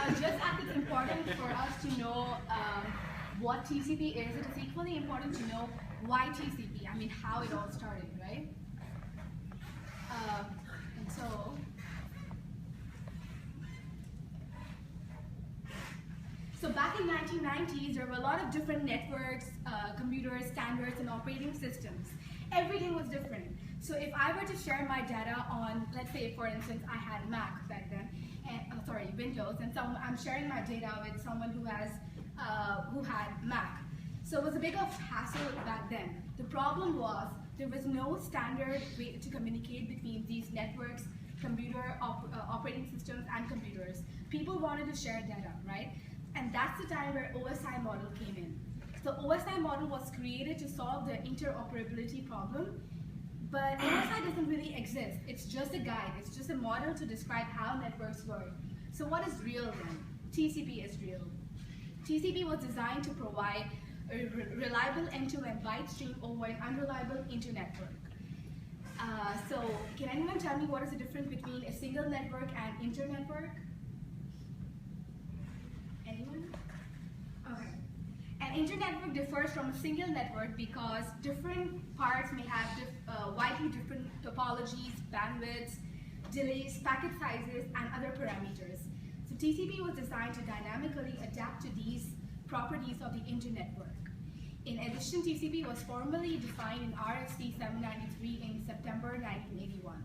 just as it's important for us to know what TCP is, it is equally important to know why TCP. I mean, how it all started, right? And so back in 1990s, there were a lot of different networks, computers, standards, and operating systems. Everything was different. So if I were to share my data on, let's say, for instance, I had Mac back then, and, Windows, and I'm sharing my data with someone who had Mac. So it was a big of hassle back then. The problem was there was no standard way to communicate between these networks, computer operating systems, and computers. People wanted to share data, right? And that's the time where OSI model came in. So OSI model was created to solve the interoperability problem, but OSI doesn't really exist. It's just a guide. It's just a model to describe how networks work. So what is real then? TCP is real. TCP was designed to provide a reliable end-to-end byte stream over an unreliable internetwork. So can anyone tell me what is the difference between a single network and internetwork? Anyone? Okay. An internetwork differs from a single network because different parts may have widely different topologies, bandwidths, delays, packet sizes, and other parameters. So TCP was designed to dynamically adapt to these properties of the internetwork. In addition, TCP was formally defined in RFC 793 in September 1981.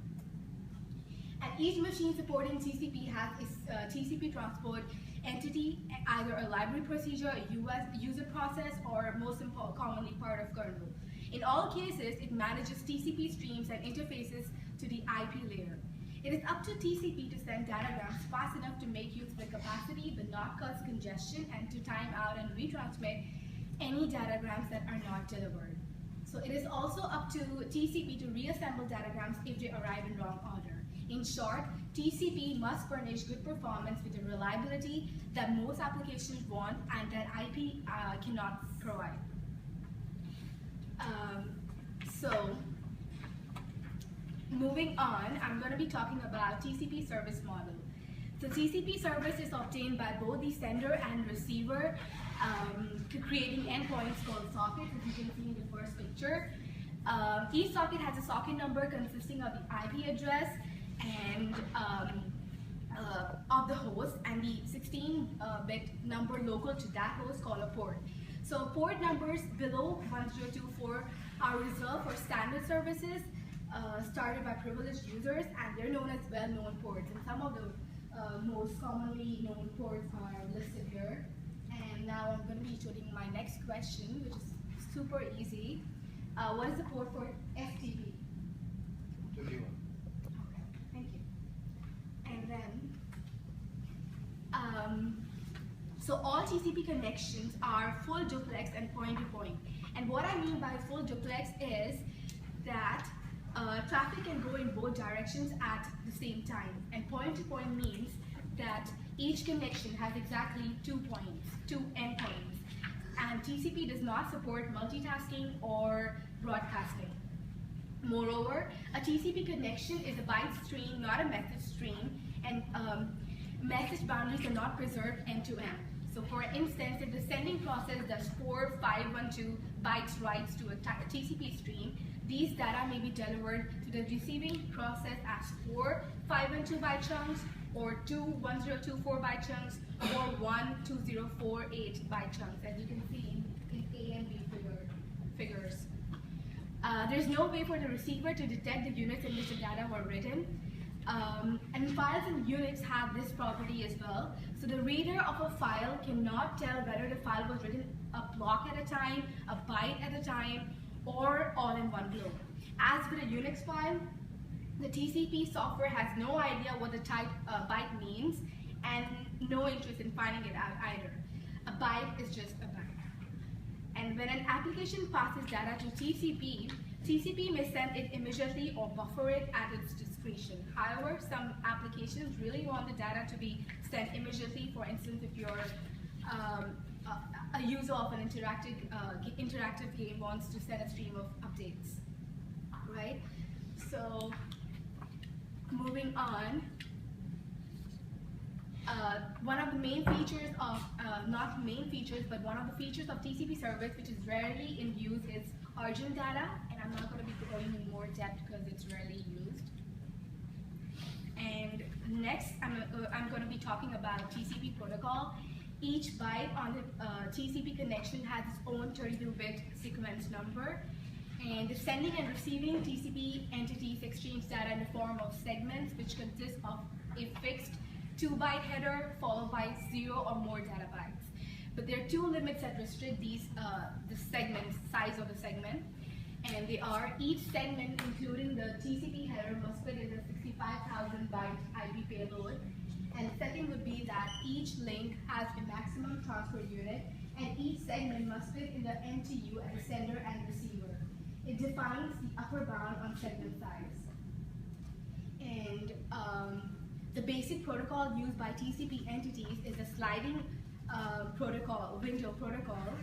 And each machine supporting TCP has its TCP transport entity, either a library procedure, a user process, or most commonly part of kernel. In all cases, it manages TCP streams and interfaces to the IP layer. It is up to TCP to send datagrams fast enough to make use of the capacity, but not cause congestion, and to time out and retransmit any datagrams that are not delivered. So it is also up to TCP to reassemble datagrams if they arrive in wrong order. In short, TCP must furnish good performance with the reliability that most applications want and that IP cannot provide. So moving on, I'm going to be talking about TCP service model. So TCP service is obtained by both the sender and receiver, creating endpoints called sockets, as you can see in the first picture. Each socket has a socket number consisting of the IP address and of the host, and the 16-bit number local to that host called a port. So port numbers below 1024 are reserved for standard services started by privileged users, and they're known as well-known ports. And some of the most commonly known ports are listed here. And now I'm going to be showing my next question, which is super easy. What is the port for FTP? 21. Okay, thank you. And then, so all TCP connections are full duplex and point-to-point. And what I mean by full duplex is that traffic can go in both directions at the same time. And point-to-point means that each connection has exactly 2 points, 2 endpoints. And TCP does not support multitasking or broadcasting. Moreover, a TCP connection is a byte stream, not a message stream, and message boundaries are not preserved end-to-end. So for instance, if the sending process does 4512 bytes writes to a TCP stream, these data may be delivered to the receiving process as 4 512 byte chunks, or 2 1024 byte chunks, or 1 2048 byte chunks, as you can see in A and B figures. There's no way for the receiver to detect the units in which the data were written. And files in Unix have this property as well. So the reader of a file cannot tell whether the file was written a block at a time, a byte at a time, or all in one blow. As with a Unix file, the TCP software has no idea what the type byte means and no interest in finding it out either. A byte is just a byte. And when an application passes data to TCP, TCP may send it immediately or buffer it at its discretion. However, some applications really want the data to be sent immediately. For instance, if you're a user of an interactive game wants to send a stream of updates, right? So moving on, one of the main features of, not main features, but one of the features of TCP service, which is rarely in use, is urgent data, and I'm not going to be going in more depth because it's rarely used. And next, I'm going to be talking about TCP protocol. Each byte on the TCP connection has its own 32-bit sequence number, and the sending and receiving TCP entities exchange data in the form of segments, which consist of a fixed 2-byte header followed by 0 or more data bytes. But there are two limits that restrict these the segment size of the segment, and they are each segment, including the TCP header, must fit in the 65,000 byte IP payload. And the second would be that each link has a maximum transfer unit, and each segment must fit in the MTU at the sender and receiver. It defines the upper bound on segment size. And the basic protocol used by TCP entities is a sliding window protocol.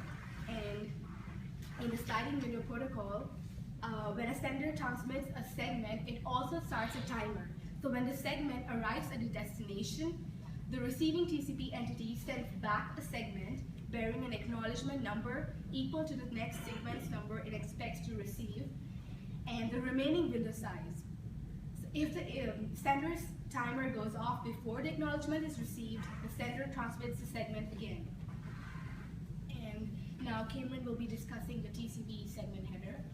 And in the sliding window protocol, when a sender transmits a segment, it also starts a timer. So when the segment arrives at the destination, the receiving TCP entity sends back a segment bearing an acknowledgement number equal to the next sequence number it expects to receive, and the remaining window size. So if the sender's timer goes off before the acknowledgement is received, the sender transmits the segment again. And now Cameron will be discussing the TCP segment header.